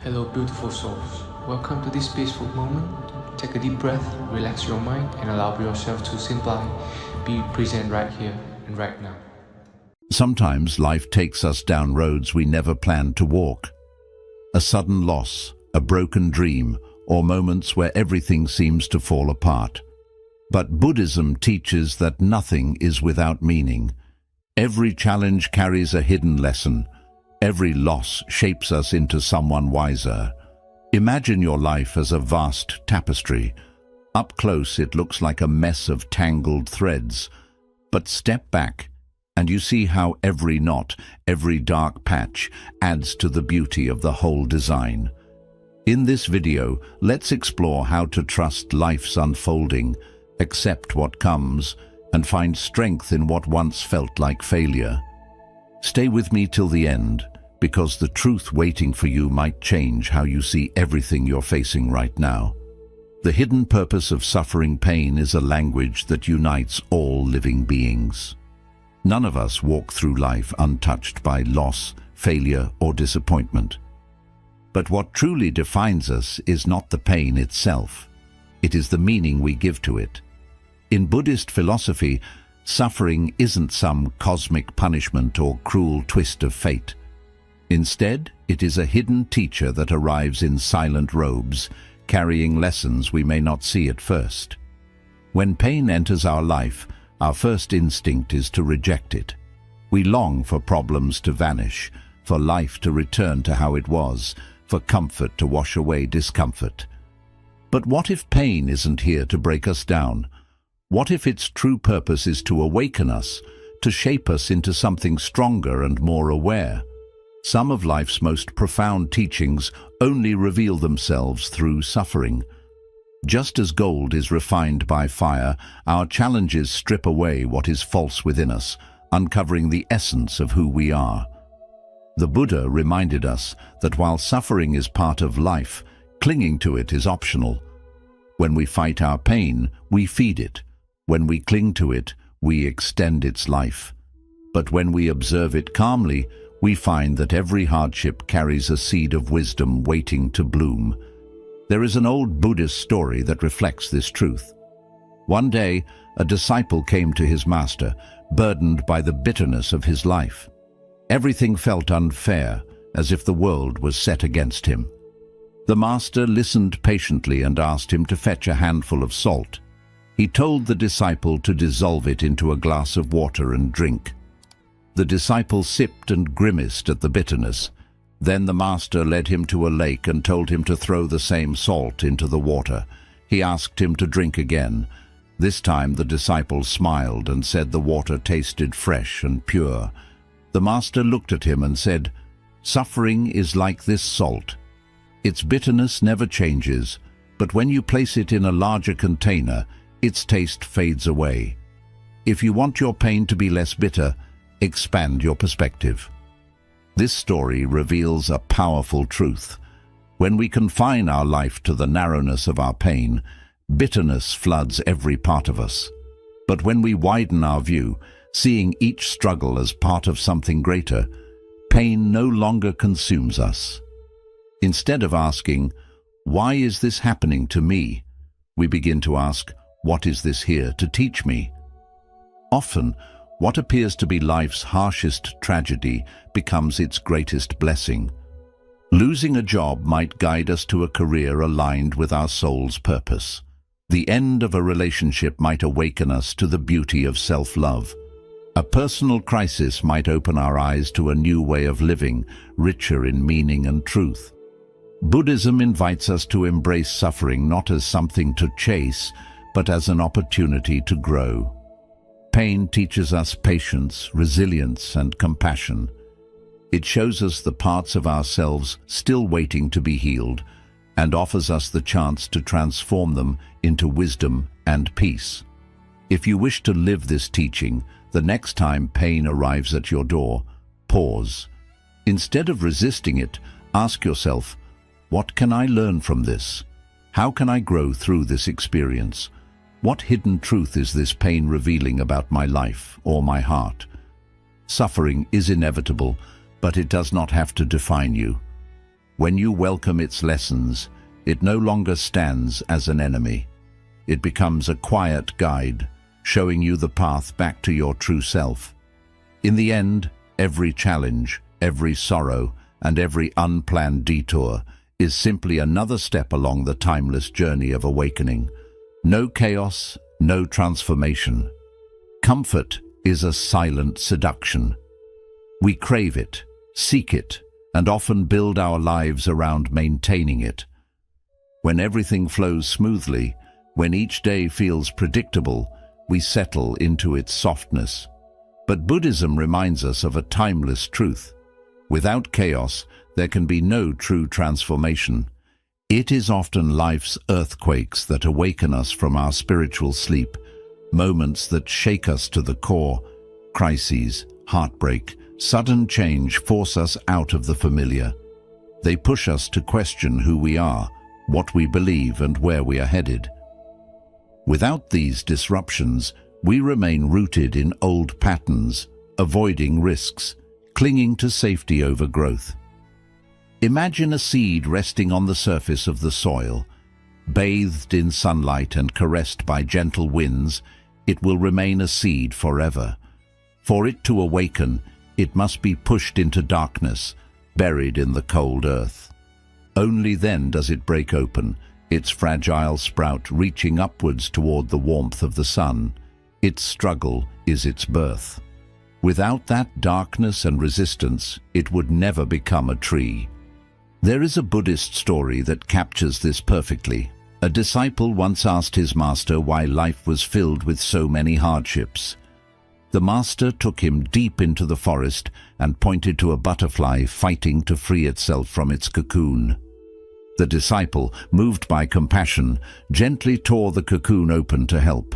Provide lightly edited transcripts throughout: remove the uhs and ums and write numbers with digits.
Hello, beautiful souls. Welcome to this peaceful moment. Take a deep breath, relax your mind, and allow yourself to simply be present right here and right now. Sometimes life takes us down roads we never planned to walk. A sudden loss, a broken dream, or moments where everything seems to fall apart. But Buddhism teaches that nothing is without meaning. Every challenge carries a hidden lesson. Every loss shapes us into someone wiser. Imagine your life as a vast tapestry. Up close, it looks like a mess of tangled threads. But step back, and you see how every knot, every dark patch adds to the beauty of the whole design. In this video, let's explore how to trust life's unfolding, accept what comes, and find strength in what once felt like failure. Stay with me till the end, because the truth waiting for you might change how you see everything you're facing right now. The hidden purpose of suffering pain is a language that unites all living beings. None of us walk through life untouched by loss, failure, or disappointment. But what truly defines us is not the pain itself. It is the meaning we give to it. In Buddhist philosophy, suffering isn't some cosmic punishment or cruel twist of fate. Instead, it is a hidden teacher that arrives in silent robes, carrying lessons we may not see at first. When pain enters our life, our first instinct is to reject it. We long for problems to vanish, for life to return to how it was, for comfort to wash away discomfort. But what if pain isn't here to break us down? What if its true purpose is to awaken us, to shape us into something stronger and more aware? Some of life's most profound teachings only reveal themselves through suffering. Just as gold is refined by fire, our challenges strip away what is false within us, uncovering the essence of who we are. The Buddha reminded us that while suffering is part of life, clinging to it is optional. When we fight our pain, we feed it. When we cling to it, we extend its life. But when we observe it calmly, we find that every hardship carries a seed of wisdom waiting to bloom. There is an old Buddhist story that reflects this truth. One day, a disciple came to his master, burdened by the bitterness of his life. Everything felt unfair, as if the world was set against him. The master listened patiently and asked him to fetch a handful of salt. He told the disciple to dissolve it into a glass of water and drink. The disciple sipped and grimaced at the bitterness. Then the master led him to a lake and told him to throw the same salt into the water. He asked him to drink again. This time the disciple smiled and said the water tasted fresh and pure. The master looked at him and said, "Suffering is like this salt. Its bitterness never changes, but when you place it in a larger container, its taste fades away. If you want your pain to be less bitter, expand your perspective." This story reveals a powerful truth. When we confine our life to the narrowness of our pain, bitterness floods every part of us. But when we widen our view, seeing each struggle as part of something greater, pain no longer consumes us. Instead of asking, "Why is this happening to me?" we begin to ask, "What is this here to teach me?" Often, what appears to be life's harshest tragedy becomes its greatest blessing. Losing a job might guide us to a career aligned with our soul's purpose. The end of a relationship might awaken us to the beauty of self-love. A personal crisis might open our eyes to a new way of living, richer in meaning and truth. Buddhism invites us to embrace suffering not as something to chase, but as an opportunity to grow. Pain teaches us patience, resilience, and compassion. It shows us the parts of ourselves still waiting to be healed and offers us the chance to transform them into wisdom and peace. If you wish to live this teaching, the next time pain arrives at your door, pause. Instead of resisting it, ask yourself, "What can I learn from this? How can I grow through this experience? What hidden truth is this pain revealing about my life or my heart?" Suffering is inevitable, but it does not have to define you. When you welcome its lessons, it no longer stands as an enemy. It becomes a quiet guide, showing you the path back to your true self. In the end, every challenge, every sorrow, and every unplanned detour is simply another step along the timeless journey of awakening. No chaos, no transformation. Comfort is a silent seduction. We crave it, seek it, and often build our lives around maintaining it. When everything flows smoothly, when each day feels predictable, we settle into its softness. But Buddhism reminds us of a timeless truth. Without chaos, there can be no true transformation. It is often life's earthquakes that awaken us from our spiritual sleep, moments that shake us to the core. Crises, heartbreak, sudden change force us out of the familiar. They push us to question who we are, what we believe, and where we are headed. Without these disruptions, we remain rooted in old patterns, avoiding risks, clinging to safety over growth. Imagine a seed resting on the surface of the soil. Bathed in sunlight and caressed by gentle winds, it will remain a seed forever. For it to awaken, it must be pushed into darkness, buried in the cold earth. Only then does it break open, its fragile sprout reaching upwards toward the warmth of the sun. Its struggle is its birth. Without that darkness and resistance, it would never become a tree. There is a Buddhist story that captures this perfectly. A disciple once asked his master why life was filled with so many hardships. The master took him deep into the forest and pointed to a butterfly fighting to free itself from its cocoon. The disciple, moved by compassion, gently tore the cocoon open to help,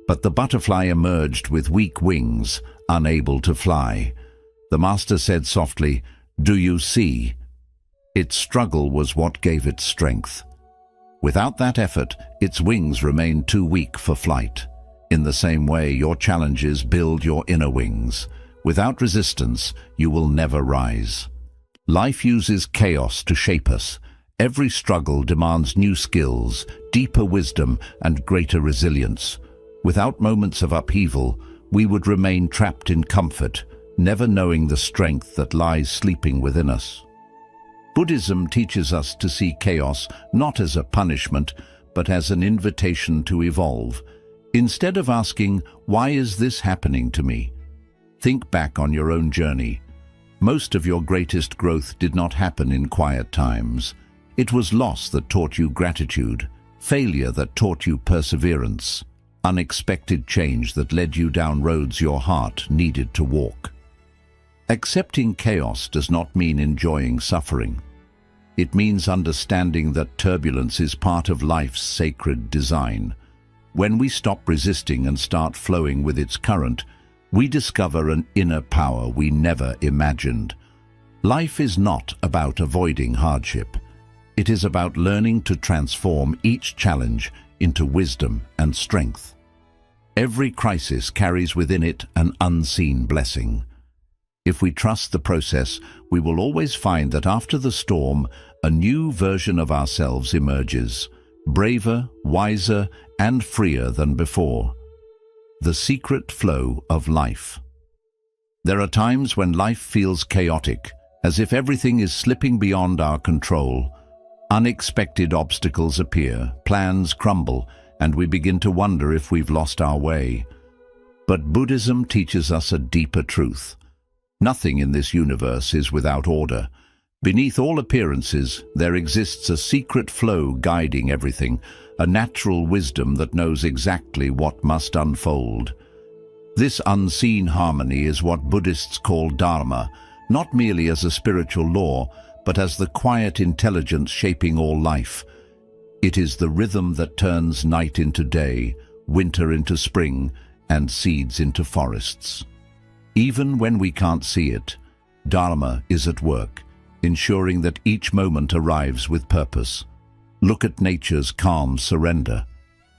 but the butterfly emerged with weak wings, unable to fly. The master said softly, "Do you see?" Its struggle was what gave it strength. Without that effort, its wings remained too weak for flight. In the same way, your challenges build your inner wings. Without resistance, you will never rise. Life uses chaos to shape us. Every struggle demands new skills, deeper wisdom, and greater resilience. Without moments of upheaval, we would remain trapped in comfort, never knowing the strength that lies sleeping within us. Buddhism teaches us to see chaos not as a punishment, but as an invitation to evolve. Instead of asking, "Why is this happening to me?" think back on your own journey. Most of your greatest growth did not happen in quiet times. It was loss that taught you gratitude, failure that taught you perseverance, unexpected change that led you down roads your heart needed to walk. Accepting chaos does not mean enjoying suffering. It means understanding that turbulence is part of life's sacred design. When we stop resisting and start flowing with its current, we discover an inner power we never imagined. Life is not about avoiding hardship. It is about learning to transform each challenge into wisdom and strength. Every crisis carries within it an unseen blessing. If we trust the process, we will always find that after the storm, a new version of ourselves emerges, braver, wiser, and freer than before. The secret flow of life. There are times when life feels chaotic, as if everything is slipping beyond our control. Unexpected obstacles appear, plans crumble, and we begin to wonder if we've lost our way. But Buddhism teaches us a deeper truth. Nothing in this universe is without order. Beneath all appearances, there exists a secret flow guiding everything, a natural wisdom that knows exactly what must unfold. This unseen harmony is what Buddhists call Dharma, not merely as a spiritual law, but as the quiet intelligence shaping all life. It is the rhythm that turns night into day, winter into spring, and seeds into forests. Even when we can't see it, Dharma is at work, ensuring that each moment arrives with purpose. Look at nature's calm surrender.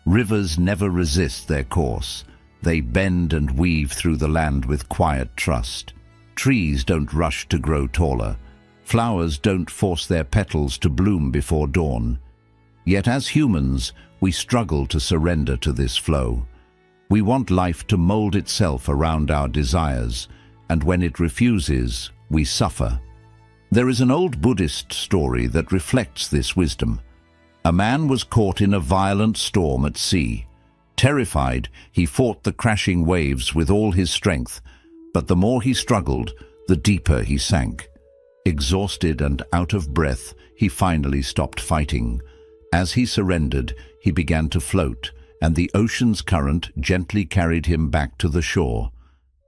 Rivers never resist their course. They bend and weave through the land with quiet trust. Trees don't rush to grow taller. Flowers don't force their petals to bloom before dawn. Yet as humans, we struggle to surrender to this flow. We want life to mold itself around our desires, and when it refuses, we suffer. There is an old Buddhist story that reflects this wisdom. A man was caught in a violent storm at sea. Terrified, he fought the crashing waves with all his strength, but the more he struggled, the deeper he sank. Exhausted and out of breath, he finally stopped fighting. As he surrendered, he began to float, and the ocean's current gently carried him back to the shore.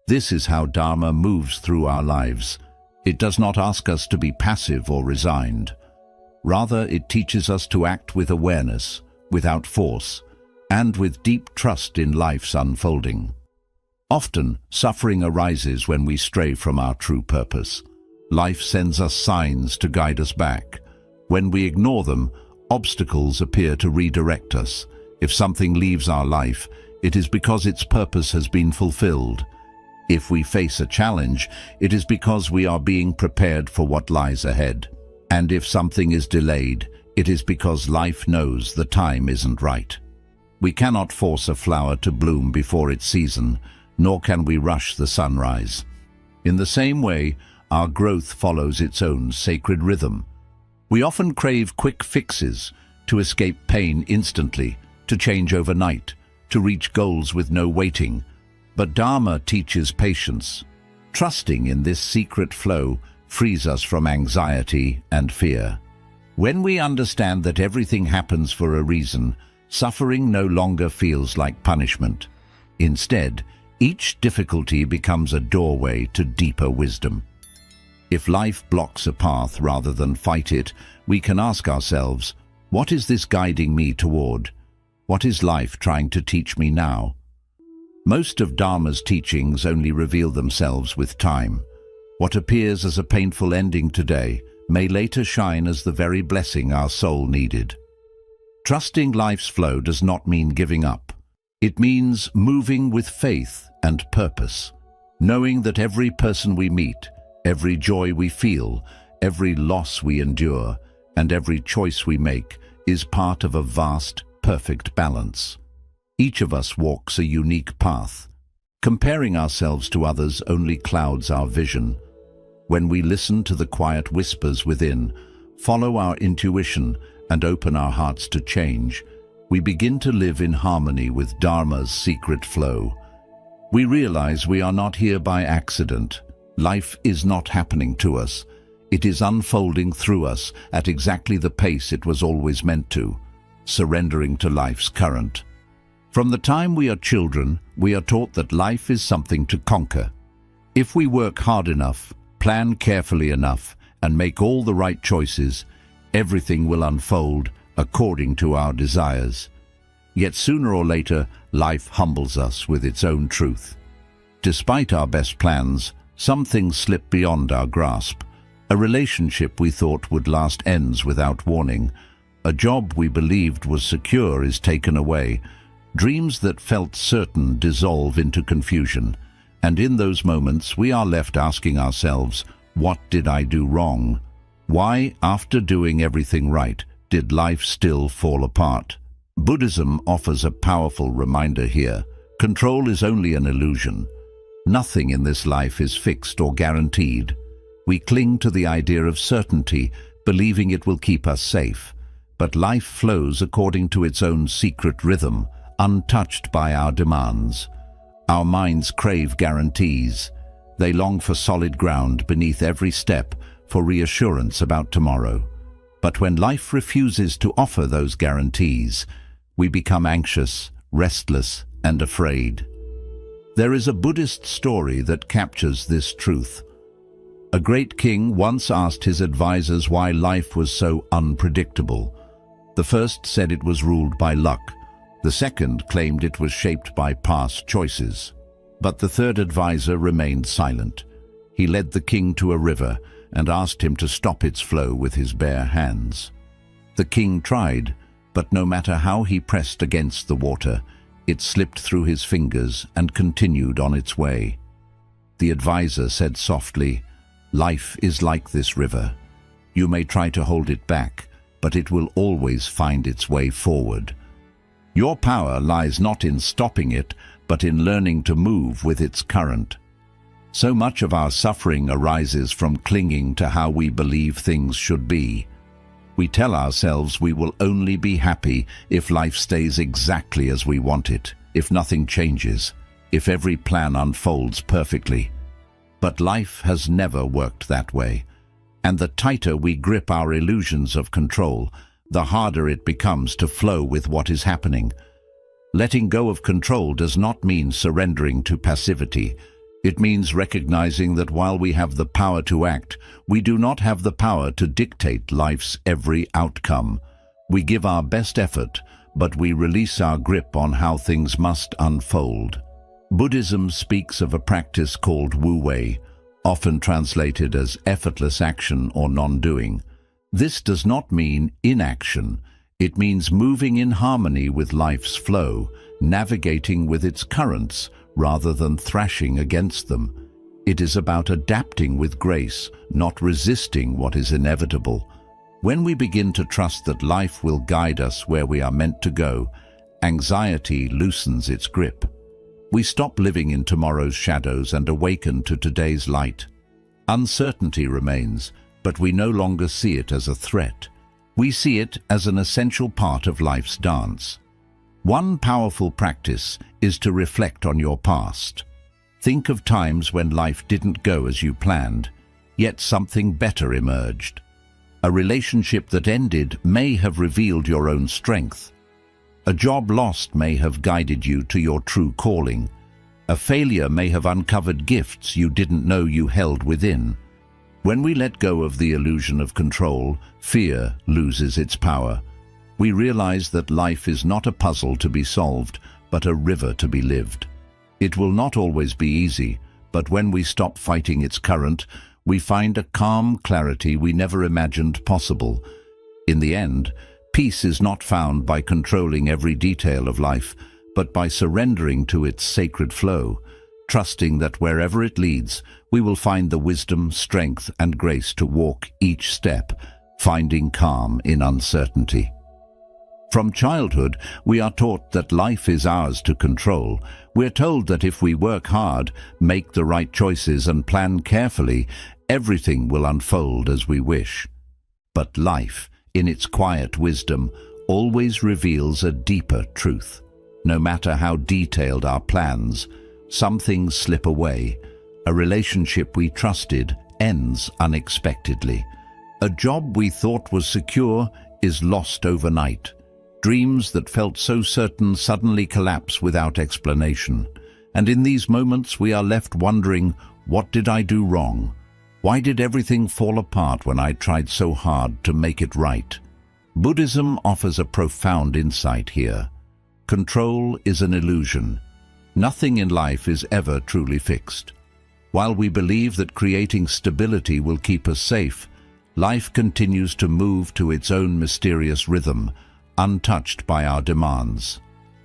This is how Dharma moves through our lives. It does not ask us to be passive or resigned. Rather, it teaches us to act with awareness, without force, and with deep trust in life's unfolding. Often, suffering arises when we stray from our true purpose. Life sends us signs to guide us back. When we ignore them, obstacles appear to redirect us. If something leaves our life, it is because its purpose has been fulfilled. If we face a challenge, it is because we are being prepared for what lies ahead. And if something is delayed, it is because life knows the time isn't right. We cannot force a flower to bloom before its season, nor can we rush the sunrise. In the same way, our growth follows its own sacred rhythm. We often crave quick fixes, to escape pain instantly, to change overnight, to reach goals with no waiting. But Dharma teaches patience. Trusting in this secret flow frees us from anxiety and fear. When we understand that everything happens for a reason, suffering no longer feels like punishment. Instead, each difficulty becomes a doorway to deeper wisdom. If life blocks a path rather than fight it, we can ask ourselves, what is this guiding me toward? What is life trying to teach me now? Most of Dharma's teachings only reveal themselves with time. What appears as a painful ending today may later shine as the very blessing our soul needed. Trusting life's flow does not mean giving up. It means moving with faith and purpose, knowing that every person we meet, every joy we feel, every loss we endure, and every choice we make is part of a vast, perfect balance. Each of us walks a unique path. Comparing ourselves to others only clouds our vision. When we listen to the quiet whispers within, follow our intuition, and open our hearts to change, we begin to live in harmony with Dharma's secret flow. We realize we are not here by accident. Life is not happening to us. It is unfolding through us at exactly the pace it was always meant to, surrendering to life's current. From the time we are children, we are taught that life is something to conquer. If we work hard enough, plan carefully enough, and make all the right choices, everything will unfold according to our desires. Yet sooner or later, life humbles us with its own truth. Despite our best plans, some things slip beyond our grasp. A relationship we thought would last ends without warning. A job we believed was secure is taken away. Dreams that felt certain dissolve into confusion. And in those moments, we are left asking ourselves, what did I do wrong? Why, after doing everything right, did life still fall apart? Buddhism offers a powerful reminder here. Control is only an illusion. Nothing in this life is fixed or guaranteed. We cling to the idea of certainty, believing it will keep us safe. But life flows according to its own secret rhythm, untouched by our demands. Our minds crave guarantees. They long for solid ground beneath every step, for reassurance about tomorrow. But when life refuses to offer those guarantees, we become anxious, restless, and afraid. There is a Buddhist story that captures this truth. A great king once asked his advisors why life was so unpredictable. The first said it was ruled by luck. The second claimed it was shaped by past choices. But the third advisor remained silent. He led the king to a river and asked him to stop its flow with his bare hands. The king tried, but no matter how he pressed against the water, it slipped through his fingers and continued on its way. The advisor said softly, "Life is like this river. You may try to hold it back, but it will always find its way forward. Your power lies not in stopping it, but in learning to move with its current. So much of our suffering arises from clinging to how we believe things should be. We tell ourselves we will only be happy if life stays exactly as we want it, if nothing changes, if every plan unfolds perfectly. But life has never worked that way, and the tighter we grip our illusions of control, the harder it becomes to flow with what is happening. Letting go of control does not mean surrendering to passivity. It means recognizing that while we have the power to act, we do not have the power to dictate life's every outcome. We give our best effort, but we release our grip on how things must unfold. Buddhism speaks of a practice called wu-wei, often translated as effortless action or non-doing. This does not mean inaction. It means moving in harmony with life's flow, navigating with its currents, rather than thrashing against them. It is about adapting with grace, not resisting what is inevitable. When we begin to trust that life will guide us where we are meant to go, anxiety loosens its grip. We stop living in tomorrow's shadows and awaken to today's light. Uncertainty remains, but we no longer see it as a threat. We see it as an essential part of life's dance. One powerful practice is to reflect on your past. Think of times when life didn't go as you planned, yet something better emerged. A relationship that ended may have revealed your own strength. A job lost may have guided you to your true calling. A failure may have uncovered gifts you didn't know you held within. When we let go of the illusion of control, fear loses its power. We realize that life is not a puzzle to be solved, but a river to be lived. It will not always be easy, but when we stop fighting its current, we find a calm clarity we never imagined possible. In the end, peace is not found by controlling every detail of life, but by surrendering to its sacred flow, trusting that wherever it leads, we will find the wisdom, strength, and grace to walk each step, finding calm in uncertainty. From childhood, we are taught that life is ours to control. We're told that if we work hard, make the right choices, and plan carefully, everything will unfold as we wish. But life, in its quiet wisdom, always reveals a deeper truth. No matter how detailed our plans, some things slip away. A relationship we trusted ends unexpectedly. A job we thought was secure is lost overnight. Dreams that felt so certain suddenly collapse without explanation. And in these moments we are left wondering, what did I do wrong? Why did everything fall apart when I tried so hard to make it right? Buddhism offers a profound insight here. Control is an illusion. Nothing in life is ever truly fixed. While we believe that creating stability will keep us safe, life continues to move to its own mysterious rhythm, untouched by our demands.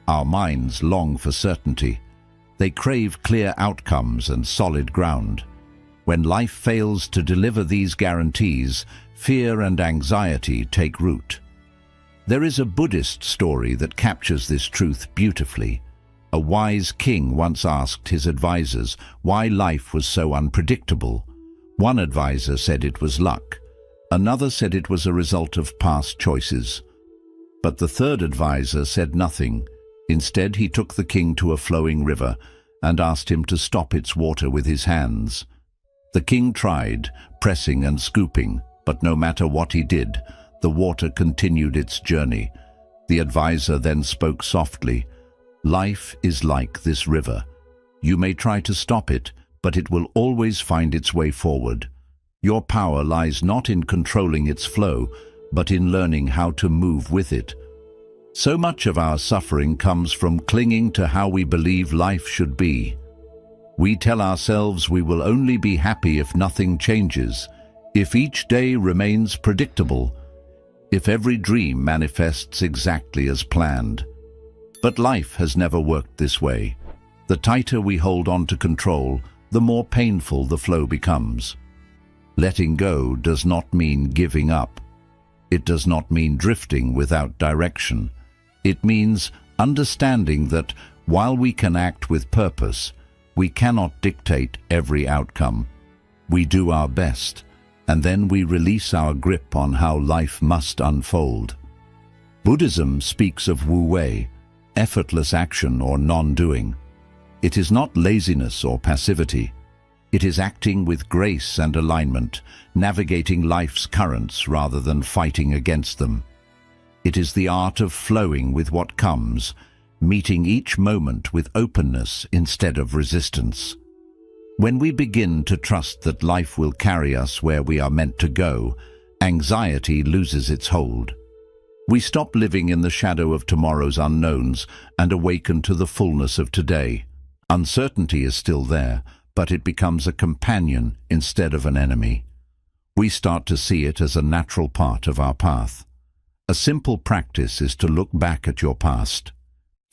Our minds long for certainty. They crave clear outcomes and solid ground. When life fails to deliver these guarantees, fear and anxiety take root. There is a Buddhist story that captures this truth beautifully. A wise king once asked his advisors why life was so unpredictable. One advisor said it was luck. Another said it was a result of past choices. But the third advisor said nothing. Instead, he took the king to a flowing river and asked him to stop its water with his hands. The king tried, pressing and scooping, but no matter what he did, the water continued its journey. The advisor then spoke softly, "Life is like this river. You may try to stop it, but it will always find its way forward. Your power lies not in controlling its flow, but in learning how to move with it." So much of our suffering comes from clinging to how we believe life should be. We tell ourselves we will only be happy if nothing changes, if each day remains predictable, if every dream manifests exactly as planned. But life has never worked this way. The tighter we hold on to control, the more painful the flow becomes. Letting go does not mean giving up. It does not mean drifting without direction. It means understanding that while we can act with purpose, we cannot dictate every outcome. We do our best, and then we release our grip on how life must unfold. Buddhism speaks of wu-wei, effortless action or non-doing. It is not laziness or passivity. It is acting with grace and alignment, navigating life's currents rather than fighting against them. It is the art of flowing with what comes, meeting each moment with openness instead of resistance. When we begin to trust that life will carry us where we are meant to go, anxiety loses its hold. We stop living in the shadow of tomorrow's unknowns and awaken to the fullness of today. Uncertainty is still there, but it becomes a companion instead of an enemy. We start to see it as a natural part of our path. A simple practice is to look back at your past.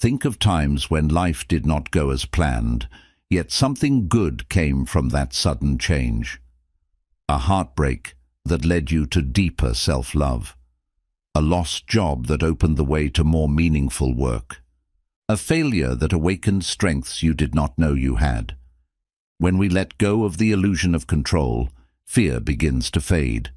Think of times when life did not go as planned, yet something good came from that sudden change. A heartbreak that led you to deeper self-love. A lost job that opened the way to more meaningful work. A failure that awakened strengths you did not know you had. When we let go of the illusion of control, fear begins to fade.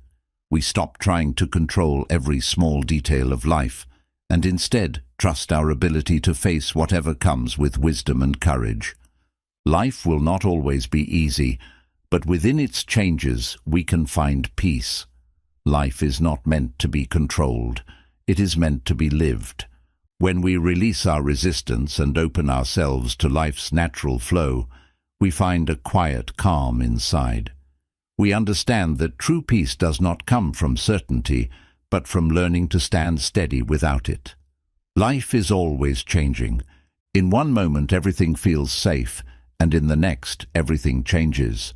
We stop trying to control every small detail of life, and instead trust our ability to face whatever comes with wisdom and courage. Life will not always be easy, but within its changes we can find peace. Life is not meant to be controlled. It is meant to be lived. When we release our resistance and open ourselves to life's natural flow, we find a quiet calm inside. We understand that true peace does not come from certainty, but from learning to stand steady without it. Life is always changing. In one moment everything feels safe, and in the next everything changes.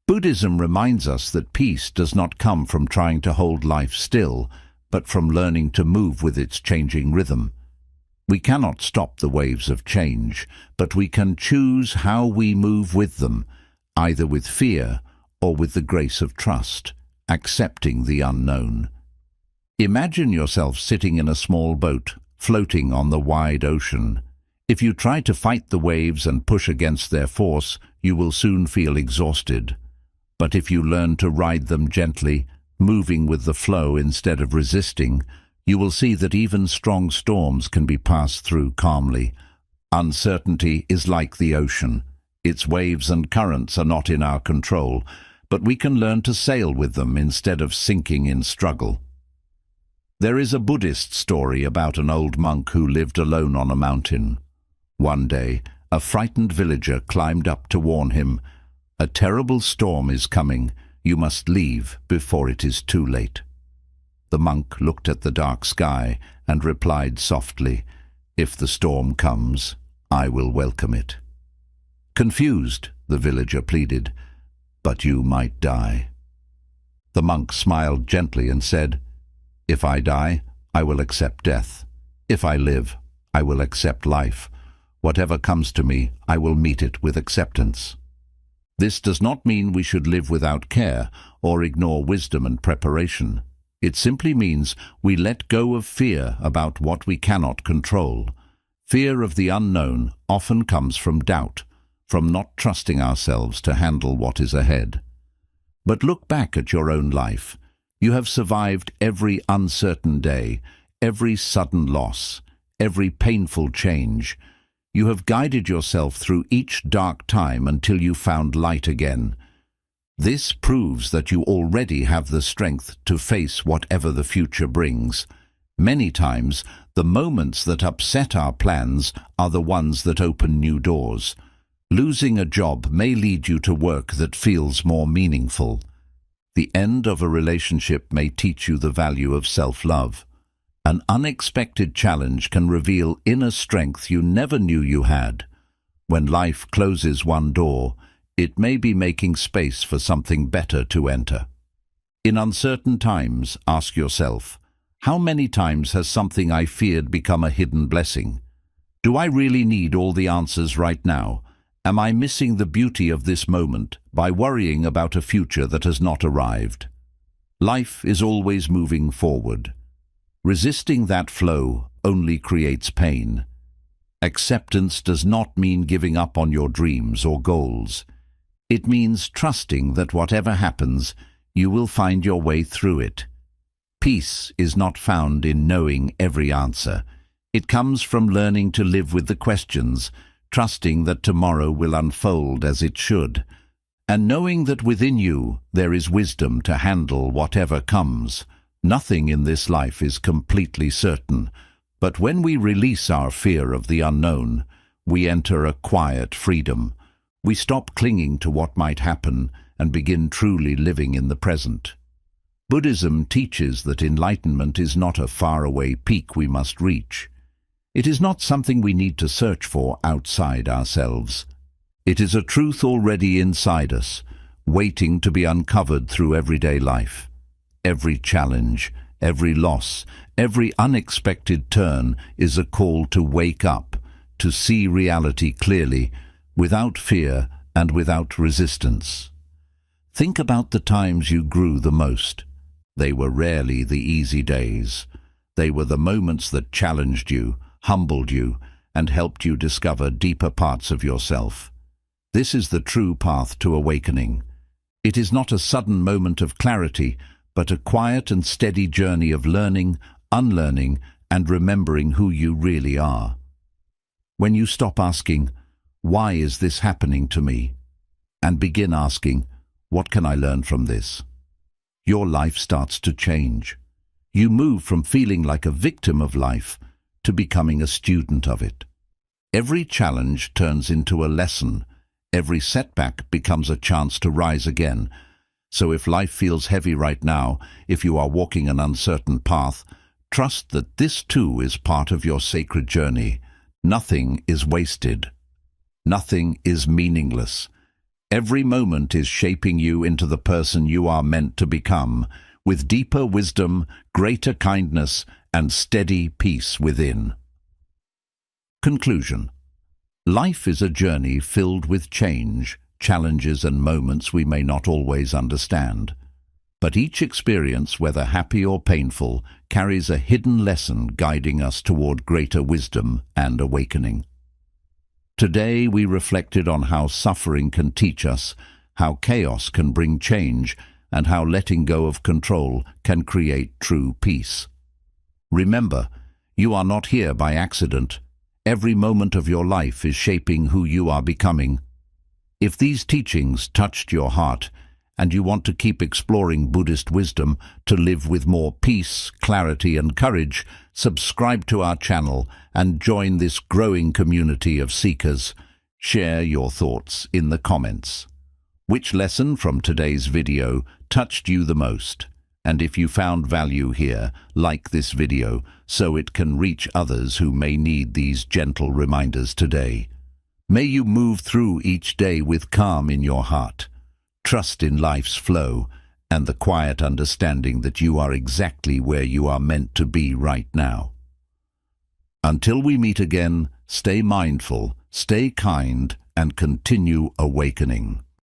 Buddhism reminds us that peace does not come from trying to hold life still, but from learning to move with its changing rhythm. We cannot stop the waves of change, but we can choose how we move with them, either with fear or with the grace of trust, accepting the unknown. Imagine yourself sitting in a small boat, floating on the wide ocean. If you try to fight the waves and push against their force, you will soon feel exhausted. But if you learn to ride them gently, moving with the flow instead of resisting, you will see that even strong storms can be passed through calmly. Uncertainty is like the ocean. Its waves and currents are not in our control, but we can learn to sail with them instead of sinking in struggle. There is a Buddhist story about an old monk who lived alone on a mountain. One day, a frightened villager climbed up to warn him, "A terrible storm is coming. You must leave before it is too late." The monk looked at the dark sky and replied softly, "If the storm comes, I will welcome it." Confused, the villager pleaded, "But you might die." The monk smiled gently and said, "If I die, I will accept death. If I live, I will accept life. Whatever comes to me, I will meet it with acceptance." This does not mean we should live without care or ignore wisdom and preparation. It simply means we let go of fear about what we cannot control. Fear of the unknown often comes from doubt, from not trusting ourselves to handle what is ahead. But look back at your own life. You have survived every uncertain day, every sudden loss, every painful change. You have guided yourself through each dark time until you found light again. This proves that you already have the strength to face whatever the future brings. Many times, the moments that upset our plans are the ones that open new doors. Losing a job may lead you to work that feels more meaningful. The end of a relationship may teach you the value of self-love. An unexpected challenge can reveal inner strength you never knew you had. When life closes one door, it may be making space for something better to enter. In uncertain times, ask yourself, how many times has something I feared become a hidden blessing? Do I really need all the answers right now? Am I missing the beauty of this moment by worrying about a future that has not arrived? Life is always moving forward. Resisting that flow only creates pain. Acceptance does not mean giving up on your dreams or goals. It means trusting that whatever happens, you will find your way through it. Peace is not found in knowing every answer. It comes from learning to live with the questions, trusting that tomorrow will unfold as it should, and knowing that within you there is wisdom to handle whatever comes. Nothing in this life is completely certain, but when we release our fear of the unknown, we enter a quiet freedom. We stop clinging to what might happen and begin truly living in the present. Buddhism teaches that enlightenment is not a faraway peak we must reach. It is not something we need to search for outside ourselves. It is a truth already inside us, waiting to be uncovered through everyday life. Every challenge, every loss, every unexpected turn is a call to wake up, to see reality clearly, without fear and without resistance. Think about the times you grew the most. They were rarely the easy days. They were the moments that challenged you, humbled you, and helped you discover deeper parts of yourself. This is the true path to awakening. It is not a sudden moment of clarity, but a quiet and steady journey of learning, unlearning, and remembering who you really are. When you stop asking, "Why is this happening to me?" and begin asking, "What can I learn from this?" your life starts to change. You move from feeling like a victim of life to becoming a student of it. Every challenge turns into a lesson. Every setback becomes a chance to rise again. So if life feels heavy right now, if you are walking an uncertain path, trust that this too is part of your sacred journey. Nothing is wasted. Nothing is meaningless. Every moment is shaping you into the person you are meant to become, with deeper wisdom, greater kindness, and steady peace within. Conclusion. Life is a journey filled with change, challenges and moments we may not always understand. But each experience, whether happy or painful, carries a hidden lesson guiding us toward greater wisdom and awakening. Today we reflected on how suffering can teach us, how chaos can bring change, and how letting go of control can create true peace. Remember, you are not here by accident. Every moment of your life is shaping who you are becoming. If these teachings touched your heart, and you want to keep exploring Buddhist wisdom to live with more peace, clarity, and courage, subscribe to our channel and join this growing community of seekers. Share your thoughts in the comments. Which lesson from today's video touched you the most? And if you found value here, like this video so it can reach others who may need these gentle reminders today. May you move through each day with calm in your heart, trust in life's flow, and the quiet understanding that you are exactly where you are meant to be right now. Until we meet again, stay mindful, stay kind, and continue awakening.